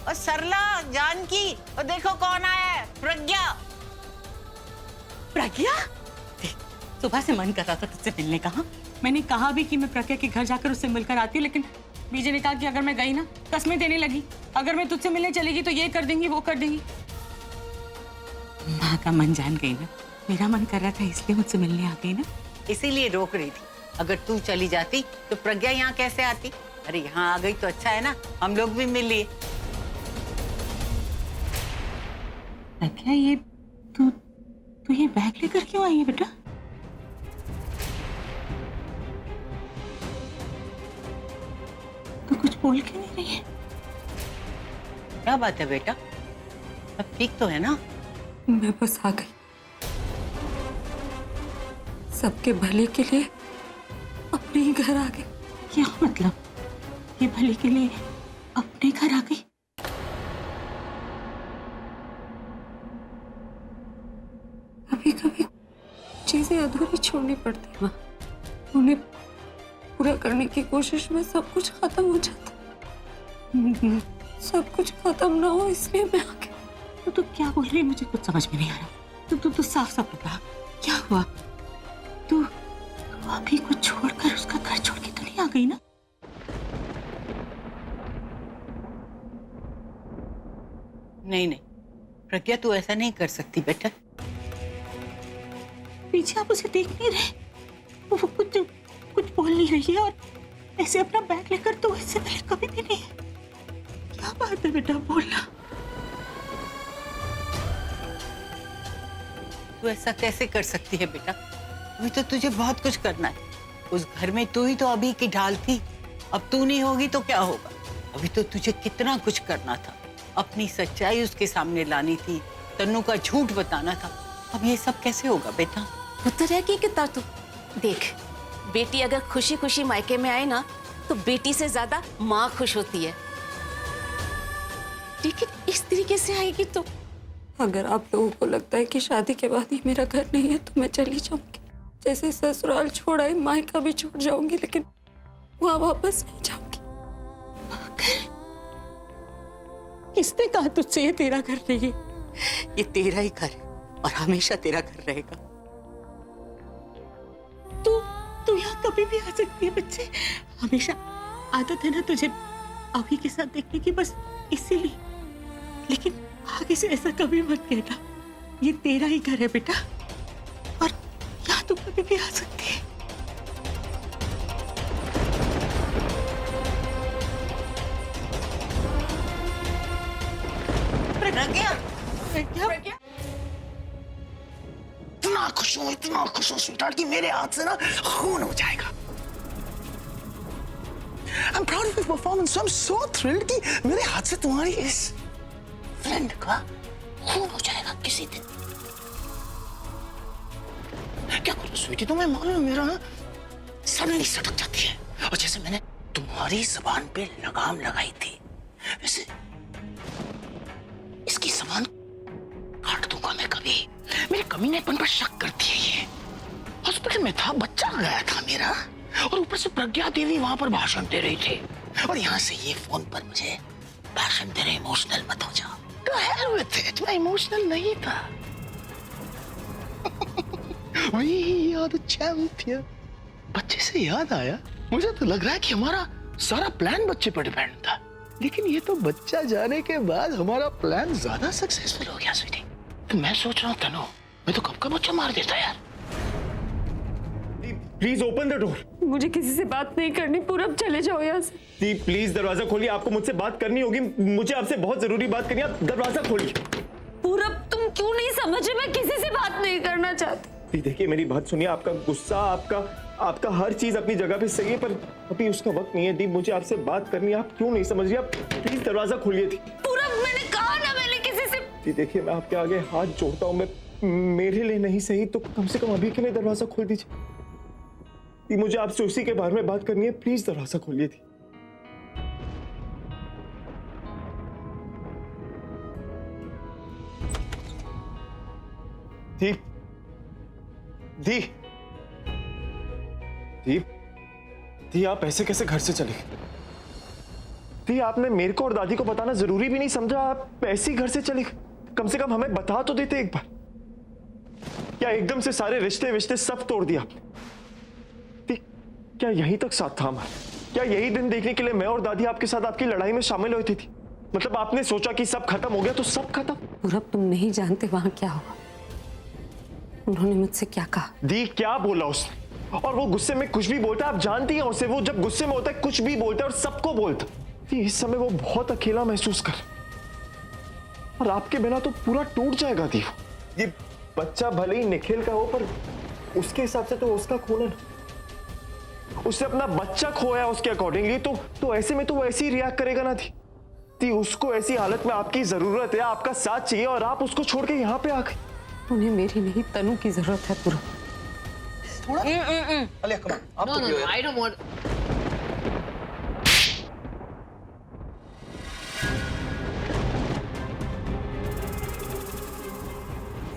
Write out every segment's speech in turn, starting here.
और सरला, जानकी, और देखो कौन आया है, प्रज्ञा। प्रज्ञा? सुबह से मन कर रहा था तुझसे मिलने का। हाँ, मैंने कहा भी कि मैं प्रज्ञा के घर जाकर उससे मिलकर आती, लेकिन बीजे ने कहा कि अगर मैं गई ना, कसमें देने लगी, अगर मैं तुझसे मिलने चलेगी तो ये कर देंगी, वो कर देंगी। माँ का मन जान गई ना, मेरा मन कर रहा था इसलिए मुझसे मिलने आ गई ना। इसीलिए रोक रही थी। अगर तू चली जाती तो प्रज्ञा यहाँ कैसे आती? अरे यहाँ आ गई तो अच्छा है ना, हम लोग भी मिल लिए। प्रज्ञा, ये तू ये बैग लेकर क्यों आई है बेटा? तो कुछ बोल क्यों नहीं रही है? क्या बात है बेटा, सब ठीक तो है ना? मैं बस आ गई, सबके भले के लिए अपने ही घर आ गई। क्या मतलब? ये भले के लिए अपने घर आ गई? कभी कभी चीजें अधूरी छोड़नी पड़ती है, उन्हें पूरा करने की कोशिश में सब कुछ खत्म हो जाता। सब कुछ खत्म ना हो इसलिए मैं आ गई। तू क्या बोल रही है? मुझे कुछ समझ में नहीं आ रहा। तू साफ साफ बता, क्या हुआ? तू अभी को छोड़कर उसका घर छोड़ के तो नहीं आ गई ना? नहीं नहीं प्रज्ञा, तू ऐसा नहीं कर सकती बेटा। पीछे आप उसे देख नहीं रहे? वो कुछ बोल नहीं रही है और ऐसे अपना बैग लेकर तो इससे पहले कभी भी नहीं। क्या बात है बेटा, बोलना। तू ऐसा कैसे कर सकती है बेटा? अभी तो तुझे बहुत कुछ करना है। उस घर में तू ही तो अभी की ढाल थी, अब तू नहीं होगी तो क्या होगा? अभी तो तुझे कितना कुछ करना था। अपनी सच्चाई उसके सामने लानी थी, तन्नू का झूठ बताना था। अब ये सब कैसे होगा बेटा? पुत्र है कि कितना तू देख, बेटी अगर खुशी खुशी मायके में आए ना तो बेटी से ज्यादा माँ खुश होती है, लेकिन इस तरीके से आएगी तो। अगर आप लोगों को लगता है कि शादी के बाद ही मेरा घर नहीं है तो मैं चली जाऊंगी। जैसे ससुराल छोड़ आई मायका भी छोड़ जाऊंगी, लेकिन वहां वापस नहीं जाऊंगी। किसने कहा तुझसे ये तेरा घर नहीं है? ये तेरा ही घर है और हमेशा तेरा घर रहेगा। तू यहाँ कभी भी आ सकती है बच्चे। हमेशा आदत है ना तुझे अभी के साथ देखने की, बस इसीलिए। लेकिन आगे से ऐसा कभी मत कहना। ये तेरा ही घर है बेटा, और यहाँ तू कभी भी आ सकती है। प्रज्ञा, इतना खुश हूँ स्वीटहार्ट कि मेरे हाथ से ना खून हो जाएगा। I'm proud of your performance, so I'm so thrilled कि मेरे हाथ से तुम्हारी इस फ्रेंड का खून हो जाएगा किसी दिन। क्या करूँ स्वीटी, तुम्हें मालूम मेरा ना सडनली सटक जाती है, और जैसे मैंने तुम्हारी जबान पे लगाम लगाई थी वैसे इसकी जबान काट दूंगा मैं कभी। मेरे कमीनेपन पर शक करती है ये। हॉस्पिटल में था, बच्चा गया था मेरा, और ऊपर से प्रज्ञा देवी वहां पर भाषण दे रही थी, और यहाँ से ये फोन पर मुझे भाषण दे रहे, इमोशनल मत हो जाओ। तो hell with it, मैं इमोशनल नहीं था। We are the champion। बच्चे से याद आया, मुझे तो लग रहा है कि हमारा सारा प्लान बच्चे पर डिपेंड था, लेकिन ये तो बच्चा जाने के बाद हमारा प्लान ज्यादा सक्सेसफुल हो गया स्वीटी। तो मैं सोच रहा हूँ तनु, मैं तो कब का बच्चा मार देता यार। Please open the door. मुझे किसी से बात नहीं करनी, पूरब चले जाओ यहाँ से। दी प्लीज दरवाजा खोलिए, आपको मुझसे बात करनी होगी, मुझे आपसे बहुत जरूरी बात करनी है, आप दरवाजा खोलिए। पूरब तुम क्यों नहीं समझे, मैं किसी से बात नहीं करना चाहती। दी देखिए मेरी बात सुनिए, आपका गुस्सा, आपका हर चीज अपनी जगह पे सही है, पर अभी उसका वक्त नहीं है। दी मुझे आपसे बात करनी है, आप क्यों नहीं समझ रही? आप प्लीज दरवाजा खोलिए। दी पूरब मैंने कहा ना, मैंने किसी से। दी देखिए मैं आपके आगे हाथ जोड़ता हूँ, मैं मेरे लिए नहीं सही तो कम से कम अभी के लिए दरवाजा खोल दीजिए। दी मुझे आपसे उसी के बारे में बात करनी है, प्लीज दरवाजा खोलिए। दी दी दी दी आप ऐसे कैसे घर से चले गए? दी आपने मेरे को और दादी को बताना जरूरी भी नहीं समझा? आप ऐसे ही घर से चले, कम से कम हमें बता तो देते एक बार। क्या एकदम से सारे रिश्ते विश्ते सब तोड़ दिया आपने? दी, क्या यहीं तक साथ था हमारा? क्या यही दिन देखने के लिए मैं और दादी आपके साथ आपकी लड़ाई में शामिल हुई थी? मतलब आपने सोचा कि सब खत्म हो गया तो सब खत्म? पूरब, तुम नहीं जानते वहां क्या हुआ। उन्होंने मुझसे क्या कहा? दी, क्या बोला उसने? और वो गुस्से में कुछ भी बोलता है, आप जानती हैं उसे, वो जब गुस्से में होता है कुछ भी बोलता है और सबको बोलता है। इस समय वो बहुत अकेला महसूस कर, और आपके बिना तो पूरा टूट जाएगा दी। ये बच्चा भले ही निखिल का हो, पर उसके हिसाब से तो उसका खोना ना, उसने अपना बच्चा खोया उसके अकॉर्डिंगली, तो ऐसे में तो वो ऐसे ही रिएक्ट करेगा ना दी। उसको ऐसी हालत में आपकी जरूरत है, आपका साथ चाहिए, और आप उसको छोड़ के यहाँ पे आ गए। उन्हें मेरी नहीं, तनु की जरूरत है पूरा। अलिया कम ऑन, आप तो I don't want.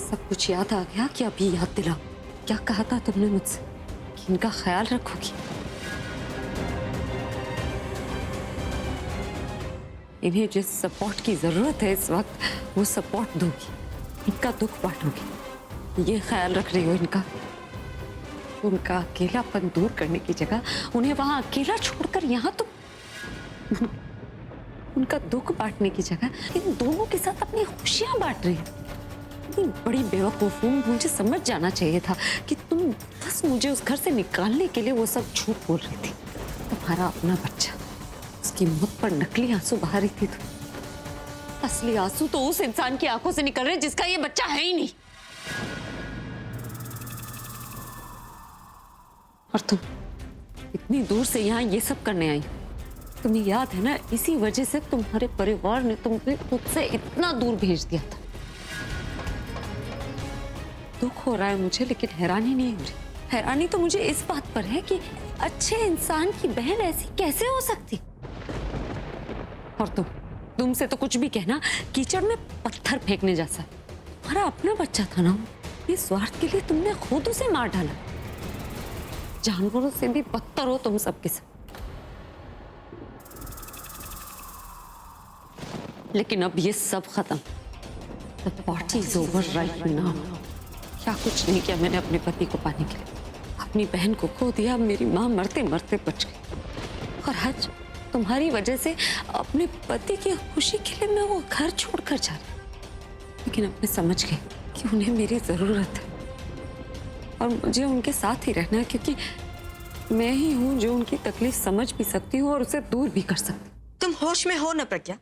सब कुछ याद आ गया कि अभी याद दिलाओ। क्या कहा था तुमने मुझसे कि इनका ख्याल रखोगी? इन्हें जिस सपोर्ट की जरूरत है इस वक्त, वो सपोर्ट दोगी, इनका दुख बांटोगी, ये ख्याल रख रही हो इनका? उनका अकेलापन दूर करने की जगह उन्हें वहां अकेला छोड़कर यहाँ तो उनका दुख बांटने की जगह इन दोनों के साथ अपनी खुशियां बांट रही है। इतनी बड़ी बेवकूफ हूं, मुझे समझ जाना चाहिए था कि तुम बस मुझे उस घर से निकालने के लिए वो सब झूठ बोल रही थी। तुम्हारा अपना बच्चा, उसकी मुख पर नकली आंसू बहा रही थी तुम। असली आंसू तो उस इंसान की आंखों से निकल रहे जिसका ये बच्चा है ही नहीं। और तुम इतनी दूर से यहाँ ये सब करने आई, तुम्हें याद है ना, इसी वजह से तुम्हारे परिवार ने तुम्हें मुझसे इतना दूर भेज दिया था। दुख हो रहा है मुझे, लेकिन हैरानी नहीं हो रही। हैरानी तो मुझे इस बात पर है कि अच्छे इंसान की बहन ऐसी कैसे हो सकती। और तुमसे तो कुछ भी कहना कीचड़ में पत्थर फेंकने जैसा। तुम्हारा अपना बच्चा था ना, इस स्वार्थ के लिए तुमने खुद उसे मार डाला। जानवरों से भी बदतर हो तुम सबके सब। लेकिन अब ये सब खत्म। The party is over right now। क्या कुछ नहीं किया मैंने अपने पति को पाने के लिए। अपनी बहन को खो दिया, मेरी माँ मरते मरते बच गई, और आज तुम्हारी वजह से अपने पति की खुशी के लिए मैं वो घर छोड़कर जा रही। लेकिन अब मैं समझ गई कि उन्हें मेरी जरूरत है और मुझे उनके साथ ही रहना है, क्योंकि मैं ही हूँ जो उनकी तकलीफ समझ भी सकती हूँ और उसे दूर भी कर सकती। तुम होश में हो ना प्रज्ञा?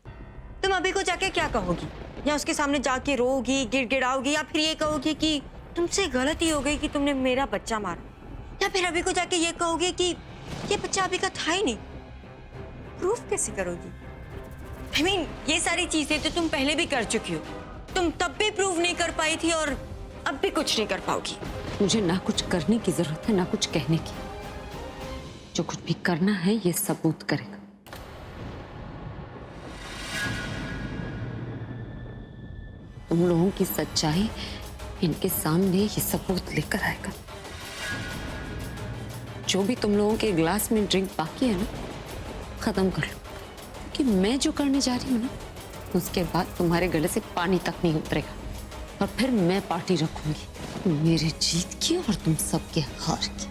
तुम अभी को जाके क्या कहोगी? या उसके सामने जाके रोगी, गिड़गिड़ाओगी, या फिर ये कहोगी कि तुमसे गलती हो गई कि तुमने मेरा बच्चा मारा? या फिर अभी को जाके ये कहोगे कि ये बच्चा अभी का था ही नहीं? प्रूफ कैसे करोगी? I mean, ये सारी चीजें तो तुम पहले भी कर चुकी हो। तुम तब भी प्रूव नहीं कर पाई थी और अब भी कुछ नहीं कर पाओगी। मुझे ना कुछ करने की जरूरत है ना कुछ कहने की। जो कुछ भी करना है ये सबूत करेगा। तुम लोगों की सच्चाई इनके सामने ये सबूत लेकर आएगा। जो भी तुम लोगों के ग्लास में ड्रिंक बाकी है ना, खत्म कर लो, क्योंकि मैं जो करने जा रही हूँ ना, उसके बाद तुम्हारे गले से पानी तक नहीं उतरेगा। और फिर मैं पार्टी रखूंगी, मेरे जीत की और तुम सबके हार की।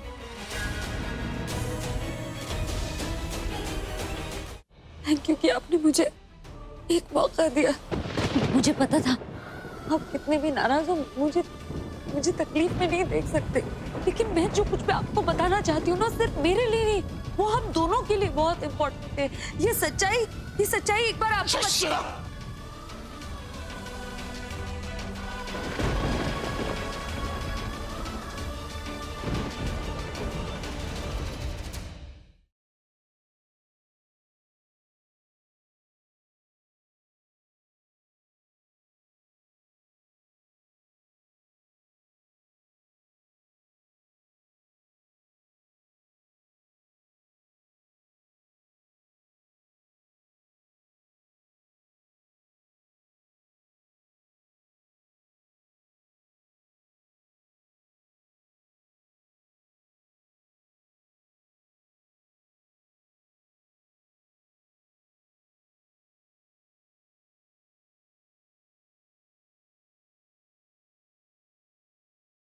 थैंक यू कि आपने मुझे एक मौका दिया। मुझे पता था आप कितने भी नाराज हो, मुझे तकलीफ में नहीं देख सकते, लेकिन मैं जो कुछ भी आपको बताना चाहती हूँ ना, सिर्फ मेरे लिए नहीं, वो हम दोनों के लिए बहुत इम्पोर्टेंट है। ये सच्चाई एक बार आपको